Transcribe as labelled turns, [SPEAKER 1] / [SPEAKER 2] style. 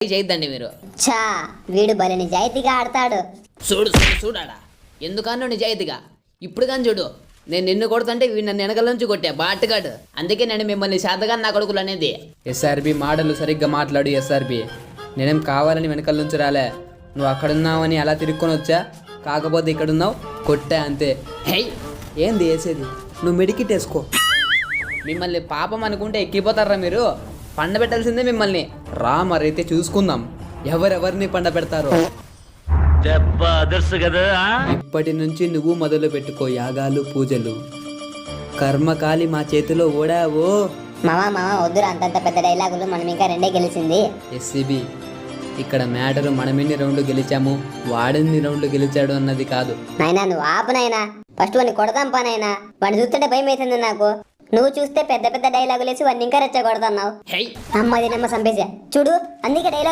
[SPEAKER 1] చేయొద్దండి మీరు.
[SPEAKER 2] ఛా వీడు భలే నిజాయితీగా ఆడతాడు.
[SPEAKER 1] చూడాడా ఎందుకన్నా నిజాయితీగా. ఇప్పుడు కానీ చూడు, నేను నిన్ను కొడుతుంటే వీడు నన్ను వెనకాల నుంచి కొట్టా బాటుగాడు. అందుకే నేను మిమ్మల్ని శాతగా నా కొడుకులు అనేది.
[SPEAKER 3] ఎస్ఆర్బి మాటలు సరిగ్గా మాట్లాడు. ఎస్ఆర్బి నేనేం కావాలని వెనకాల నుంచి రాలే. నువ్వు అక్కడున్నావని అలా తిరుక్కొని వచ్చా, కాకపోతే ఇక్కడున్నావు కొట్టా అంతే.
[SPEAKER 1] హై,
[SPEAKER 3] ఏంది వేసేది? నువ్వు మెడికిట్ వేసుకో.
[SPEAKER 1] మిమ్మల్ని పాపం అనుకుంటే ఎక్కిపోతారా మీరు? పండబెట్టాల్సిందే మిమ్మల్ని.
[SPEAKER 3] రా మరైతే చూసుకుందాం ఎవరెవరిని పండ పెడతారో. ఇప్పటి నుంచి నువ్వు మొదలు పెట్టుకో యాగాలు పూజలు. కర్మకాలి మా చేతిలో ఓడావో.
[SPEAKER 2] మామ వద్దురా అంతంత పెద్ద డైలాగులు, మనం ఇంకా రెండే గెలిచింది.
[SPEAKER 3] ఎస్సీబీ ఇక్కడ మ్యాటరు మనమెన్ని రౌండ్లు గెలిచాము, వాడెన్ని రౌండ్లు గెలిచాడు అన్నది కాదు.
[SPEAKER 2] నాయనా నువ్వు ఆపు నాయనా, ఫస్ట్ వాడిని కొడదాం పా నాయనా. వాడిని చూస్తుంటే భయం అవుతుంది నాకు. నువ్వు చూస్తే పెద్ద పెద్ద డైలాగులు వేసి వాడిని ఇంకా రెచ్చగొడుతున్నావు.
[SPEAKER 1] హై,
[SPEAKER 2] అమ్మది నమ్మ సంపేసా చూడు, అందుకే డైలాగ్